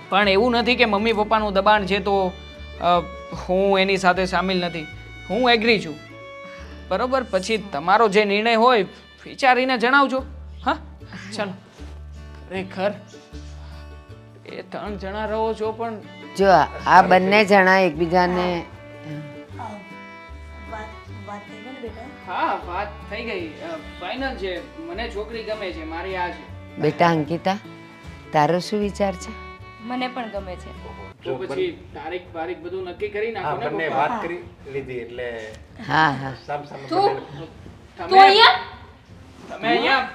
પણ એવું નથી કે મમ્મી પપ્પાનું દબાણ છે તો હું એની સાથે સામેલ નથી. હું એગ્રી છું. બરોબર, પછી તમારો જે નિર્ણય હોય વિચારીને જણાવજો. હા, ચાલો. ખરેખર એ 3 જણા રહો છો પણ જો આ બંને જણા એકબીજાને હા, વાત થઈ ગઈ. ફાઇનલ છે. મને છોકરી ગમે છે. મારી આ છે. બેટા અંકિતા, તારો શું વિચાર છે? મને પણ ગમે છે. તો પછી તારીખ બારીખ બધું નક્કી કરી નાખો ને. બંને વાત કરી લીધી એટલે હા હા સામ સામે તું તમે અહીંયા તમે અહીંયા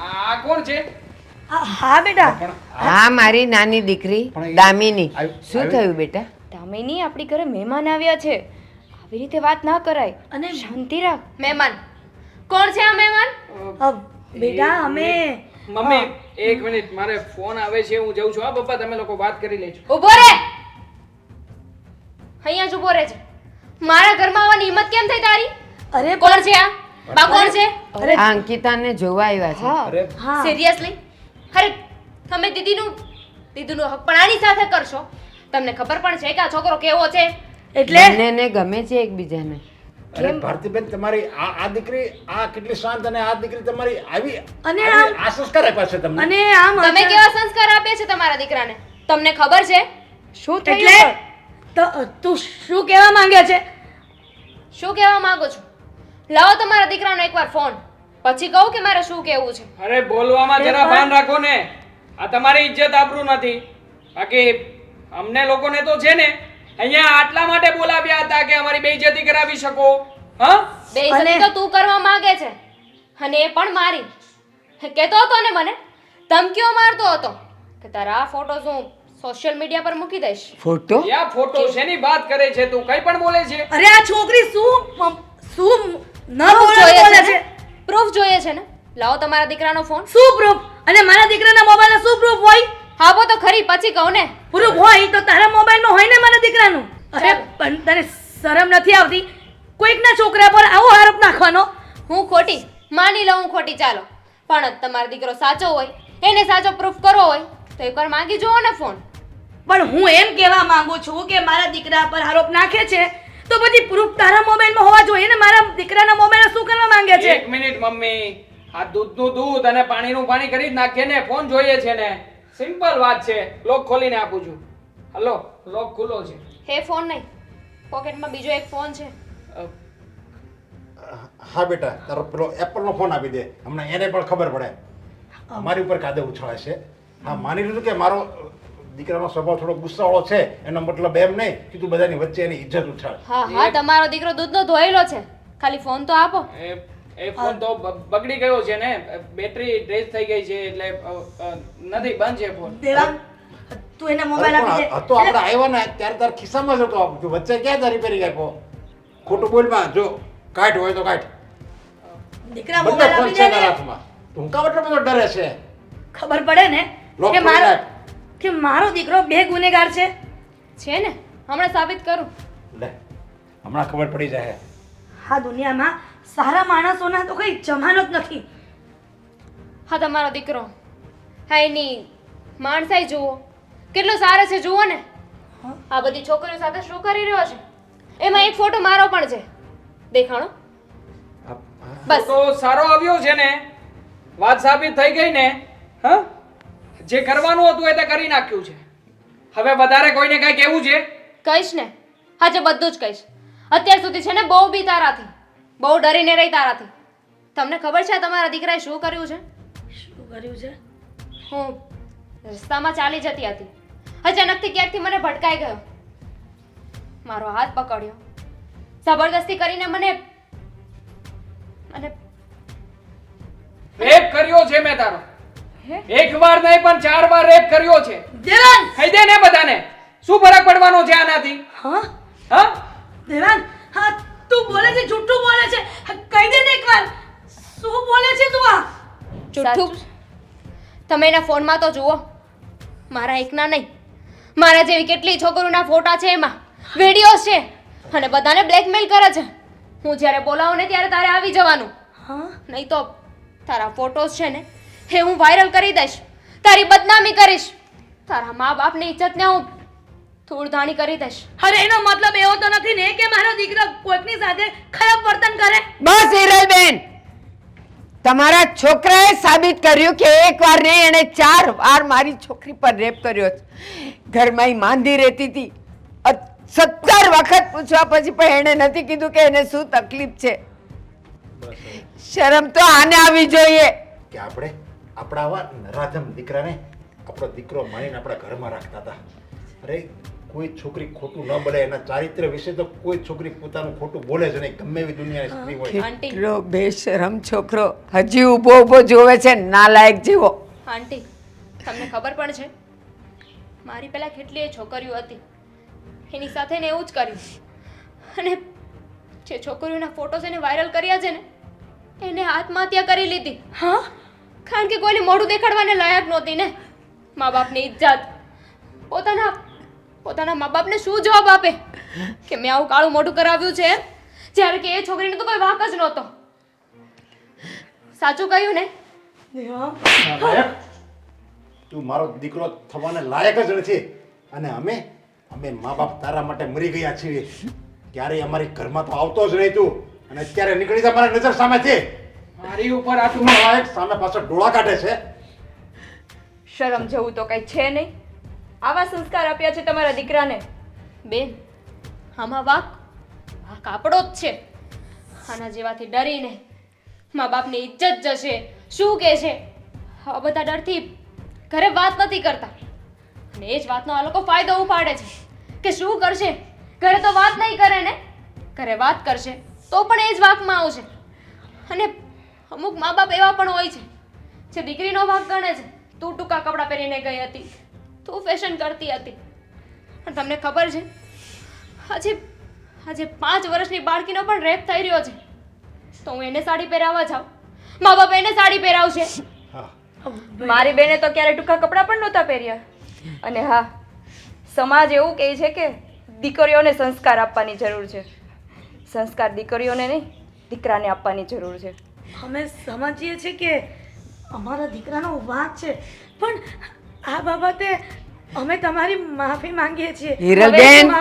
આ કોણ છે? હા બેટા. હા, મારી નાની દીકરી દામિની. શું થયું બેટા? દામિની, આપણી ઘરે મહેમાન આવ્યા છે. આવી રીતે વાત ના કરાય. અને શાંતિ રાખ. મહેમાન કોણ છે? આ મહેમાન બેટા અમે મમ્મી એક મિનિટ, મારે ફોન આવે છે. હું જઉં છું. હા પપ્પા, તમે લોકો વાત કરી લેજો. ઊભો રે. અહીંયા જ ઊભો રહે છે. મારા ઘરમાં આવવાની હિંમત કેમ થઈ તારી? અરે કોણ છે આ? બા કોણ છે? આ અંકિતાને જોવા આવ્યા છે. હા સિરિયસલી? અરે તમે દીદીનું હક પણ આની સાથે કરશો? તમને ખબર પણ છે કે આ છોકરો કેવો છે? એટલે બંનેને ગમે છે એકબીજાને. અરે ભારતીબેન, તમારી આ દીકરી આ કેટલી શાંત અને આ દીકરી તમારી આવી અને આ સંસ્કાર આપ્યા છે તમને. અને આમ તમે કેવા સંસ્કાર આપ્યા છે તમારા દીકરાને? તમને ખબર છે શું થયું? એટલે તું શું કહેવા માંગે છે? શું કહેવા માંગો છો? લાવો તમારા દીકરાનો એકવાર ફોન, પછી કહું કે મારે શું કહેવું છે. અરે બોલવામાં જરા ભાન રાખો ને. આ તમારી ઇજ્જત આબરૂ નથી. બાકી અમને લોકોને તો છે ને અહીંયા આટલા માટે બોલાવ્યા હતા કે અમારી બેઇજ્જતી કરાવી શકો. હા, બેઇજ્જતી તો તું કરવા માંગે છે, અને એ પણ મારી. કહેતો હતો ને મને, ધમકીઓ મારતો હતો કે તારા આ ફોટોઝ હું સોશિયલ મીડિયા પર મૂકી દઈશ. ફોટો? યા ફોટો શેની વાત કરે છે તું? કઈ પણ બોલે છે. અરે આ છોકરી શું ન પ્રૂફ જોઈએ બોલે છે છે? ને? પ્રૂફ જોઈએ છે ને? લાવો તમારા દીકરાનો ફોન. શું પ્રૂફ? અને મારા દીકરાના મોબાઈલમાં શું પ્રૂફ હોય? આવો તો ખરી, પછી કહું ને. પ્રૂફ હોય તો તારા મોબાઈલમાં હોય ને મારા દીકરાનું. અરે પણ તને શરમ નથી આવતી કોઈકના છોકરા પર આવો આરોપ નાખવાનો? હું ખોટી માની લઉં, હું ખોટી, ચાલો. પણ તમારો દીકરો સાચો હોય, એને સાચો પ્રૂફ કરવો હોય તો એકવાર માંગી જુઓ ને ફોન. પણ હું એમ કહેવા માંગુ છું કે મારા દીકરા પર આરોપ નાખે છે તો પછી પ્રૂફ તારા મોબાઈલમાં હોવા જોઈએ ને. મારા દીકરાના મોબાઈલ શું કરવા માંગે છે? એક મિનિટ મમ્મી, આ દૂધનું દૂધ અને પાણીનું પાણી કરી જ નાખીએ ને. ફોન જોઈએ છે ને, સિમ્પલ વાત છે. લોક ખોલીને આપું છું. હલો, લોક ખુલ્લો છે. હે ફોન નહીં, પોકેટમાં બીજો એક ફોન છે. હા બેટા, તારો પેલો એપલનો ફોન આપી દે. હમણાં એને પણ ખબર પડે મારી ઉપર કાદવ ઉછાળે છે. હા, માની લીધું કે મારો દીકરાનો સ્વભાવ થોડો ગુસ્સાવાળો છે, એનો મતલબ એમ નહીં કે તું બધાની વચ્ચે એની ઇજ્જત ઉછાળે. હા હા, તમારો દીકરો દૂધનો ધોયેલો છે, ખાલી ફોન તો આપો. એ ફોન તો બગડી ગયો છે ને, બેટરી ડ્રેસ થઈ ગઈ છે એટલે નથી, બંધ છે ફોન. દેવાંગ, તું એને મોબાઈલ આપી દે. હતો આપણે આવ્યા ને ત્યારે તાર ખિસ્સામાં જ હતો. વચ્ચે ક્યાં તારી રિપેરિંગ આપ્યો? ખોટું બોલમાં જો કાઢ હોય તો કાઢ. દીકરા બધા મોબાઈલ ફોન આપી છે દે તારા ને. હાથમાં. તું કાં એટલો બધો ડરે છે? ખબર પડે ને લોક કે ખોલી નાખ. મારો દીકરો બે ગુનેગાર છે. છે ને, હમણાં સાબિત કરું. લે, હમણાં ખબર પડી જાય. આ દુનિયામાં સારા માણસોના તો કઈ જમાનો જ નથી. હા, તમારો દીકરો, હા, એની માણસાઈ જુઓ, કેટલો સારો છે જુઓ ને. આ બધી છોકરીઓ સાથે શું કરી રહ્યો છે? એમાં એક ફોટો મારો પણ છે, દેખાણો. બસ તો સારો આવ્યો છે ને, વાત સાબિત થઈ ગઈ ને. હા, જે કરવાનું હતું એ તે કરી નાખ્યું છે. હવે વધારે કોઈને કઈ કહેવું છે? કહીશ ને, આજે બધું જ કહીશ. અત્યાર સુધી છે ને બહુ બી તારાથી, બહુ ડરીને રહી તારાથી. તમને ખબર છે તમારા દીકરાએ શું કર્યું છે? શું કર્યું છે? હું રસ્તામાં ચાલી જતી હતી, અચાનકથી ક્યાંકથી મને ભટકાઈ ગયો, મારો હાથ પકડ્યો, જબરદસ્તી કરીને મને રેપ કર્યો છે મેં તારો. એક વાર નહીં પણ 4 વાર રેપ કર્યો છે. દેવાંગ! કહી દે ને બધાને, શું ફરક પડવાનો છે આનાથી? હા હા, દેવાંગ, હા તું બોલે છે, જૂઠું બોલે છે. કહી દે ને એકવાર શું બોલે છે તું? આ જુઠ્ઠું. તમે એના ફોનમાં તો જુઓ, મારા એકના નહીં, મારા જેવી કેટલી છોકરીઓના ફોટા છે, એમાં વિડીયોઝ છે, અને બધાને બ્લેકમેલ કરે છે. હું જ્યારે બોલાવું ને ત્યારે તારે આવી જવાનું, હા નહીં તો તારા ફોટોઝ છે ને એ હું વાયરલ કરી દઈશ, તારી બદનામી કરીશ. તારા મા બાપની ઇજ્જતને હું ધૂળ ધાણી કરી દઈશ. અરે એનો મતલબ એવો તો નથી ને કે મારો દીકરો કોઈકની સાથે ખરાબ વર્તન કરે. બસ હિરલબેન, તમારા છોકરાએ સાબિત કર્યું કે એક વાર નહીં એણે 4 વાર મારી છોકરી પર રેપ કર્યો છે. ઘરમાં ઈ માંદી રહેતી હતી. 17 વખત પૂછવા પછી પણ એણે નથી કીધું કે એને શું તકલીફ છે. શરમ તો આને આવી જોઈએ. કે આપણે આપણા આવા નરાધમ દીકરાને આપણો દીકરો માનીને આપણા ઘરમાં રાખતા હતા. અરે કોઈ છોકરી ખોટું ન બોલે, એના ચારિત્ર્ય વિશે તો કોઈ છોકરી પોતાનું ખોટું બોલે જ નહીં, ગમે એવી દુનિયાની સ્ત્રી હોય. આંટી કેટલો બેશરમ છોકરો હજી ઊભો ઊભો જોવે છે, નાલાયક જેવો. આંટી તમને ખબર પણ છે મારી પહેલા કેટલીય છોકરીઓ હતી, એની સાથે ને એવું જ કર્યું. અને જે છોકરીઓના ફોટોસ એને વાયરલ કર્યા છે ને એને આત્મહત્યા કરી લીધી. હા, કારણ કે કોઈને મોઢું દેખાડવાને લાયક નહોતી ને. મા બાપની ઇજ્જત, પોતાના મા બાપને શું જવાબ આપે કે મેં આવું કાળું મોઢું કરાવ્યું છે, જ્યારે કે એ છોકરીને તો કોઈ વાંક જ નહોતો. સાચું કહ્યું ને? લાયક તું મારો દીકરો થવાને લાયક જ નથી. અને અમે મા બાપ તારા માટે મરી ગયા છીએ. ક્યારેય અમારી ઘરમાં તો આવતો જ નહીં તું, અને અત્યારે નીકળી જા મારી નજર સામેથી. મારી ઉપર આ તું લાયક સામે પાછળ ડોળા કાઢે છે. શરમ જેવું તો કઈ છે નહીં. આવા સંસ્કાર આપ્યા છે તમારા દીકરાને. બેન, આમાં વાંક આપણો જ છે. આના જેવાથી ડરીને મા બાપની ઇજ્જત જશે, શું કહે છે, આ બધા ડરથી ઘરે વાત નથી કરતા. અને એ જ વાતનો આ લોકો ફાયદો ઉપાડે છે કે શું કરશે, ઘરે તો વાત નહીં કરે ને, ઘરે વાત કરશે તો પણ એ જ વાંકમાં આવશે. અને અમુક મા બાપ એવા પણ હોય છે જે દીકરીનો વાંક ગણે છે. તું ટૂંકા કપડાં પહેરીને ગઈ હતી, તું ફેશન કરતી હતી, અને તમને ખબર છે આજે 5 વર્ષની બાળકીનો પણ રેપ થઈ રહ્યો છે, તો હું એને સાડી પહેરાવવા જાઉં, મા બાપ એને સાડી પહેરાવશે. હા, મારી બેને તો ક્યારે ટૂંકા કપડાં પણ નહોતા પહેર્યા. અને હા, સમાજ એવું કહે છે કે દીકરીઓને સંસ્કાર આપવાની જરૂર છે. સંસ્કાર દીકરીઓને નહીં, દીકરાને આપવાની જરૂર છે. અમે સમજીએ છીએ કે અમારા દીકરાનો વાંક છે, પણ આ બાબતે અમે તમારી માફી માંગીએ છીએ. હિરલબેન,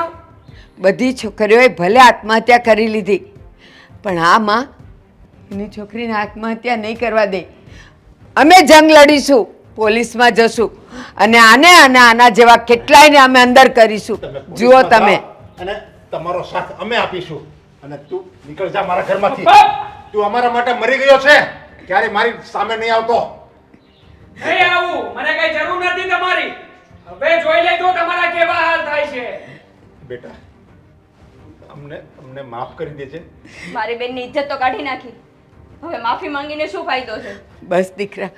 બધી છોકરીઓએ ભલે આત્મહત્યા કરી લીધી, પણ આ માં એની છોકરીને આત્મહત્યા નહીં કરવા દે. અમે જંગ લડીશું, પોલીસમાં જશું, અને આના જેવા કેટલાયને અમે અંદર કરીશું. તમે જુઓ પોલીસમાં તમે. જાઓ અને તમારો સાથ અમે આપીશું. અને તું નીકળ જા મારા ઘરમાંથી. તું અમારા માટે મરી ગયો છે, ક્યારે મારી સામે નહીં આવતો. નહીં આવું, મને કઈ જરૂર નથી તમારી. હવે જોઈ લેજો તમારા કેવા હાલ થાય છે. બેટા, અમને માફ કરી દેજે. મારી બેનની ઇજ્જત તો કાઢી નાખી. હવે માફી માંગીને શું ફાયદો છે? બસ દીકરા,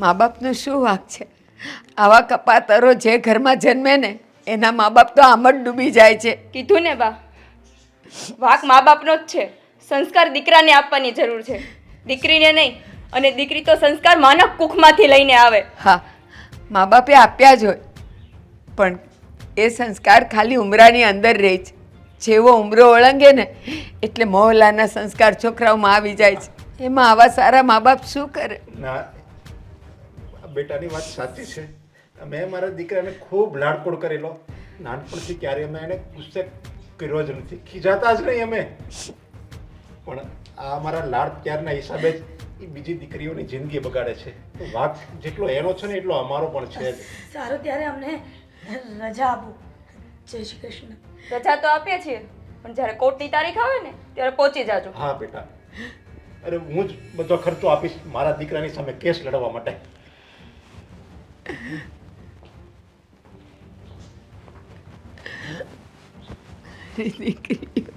મા બાપનો શું વાંક છે? આવા કપાતરો જે ઘરમાં જન્મે ને એના મા બાપ તો આમ જ ડૂબી જાય છે. કીધું ને બા, વાંક મા બાપનો જ છે. સંસ્કાર દીકરાને આપવાની જરૂર છે, દીકરીને નહીં. અને દીકરી તો સંસ્કાર માના કુખમાંથી લઈને આવે. હા, મા બાપે આપ્યા જ હોય, પણ એ સંસ્કાર ખાલી ઉમરાની અંદર રહે છે. જેવો ઉમરો ઓળંગે ને એટલે મોહલ્લાના સંસ્કાર છોકરાઓમાં આવી જાય છે. એમાં આવા સારા મા બાપ શું કરે? ના, આ બેટાની વાત સાચી છે. મેં મારા દીકરાને ખૂબ લાડકોડ કરેલો. નાનપણથી ક્યારે અમે એને ગુસ્સે કર્યો જ નથી, ખીજાતા જ નહીં અમે. પણ આ અમારા લાડ પ્યારના હિસાબે જ એ બીજી દીકરીઓની જિંદગી બગાડે છે. તો વાંક જેટલો એનો છે ને એટલો અમારો પણ છે. સારું, ત્યારે અમને રજા આપો. જય શ્રી કૃષ્ણ. રજા તો આપીએ છીએ, પણ જ્યારે કોર્ટની તારીખ આવે ને ત્યારે પહોંચી જાજો. હા બેટા, અરે હું જ બધો ખર્ચો આપીશ મારા દીકરાની સામે કેસ લડવા માટે. દીકરી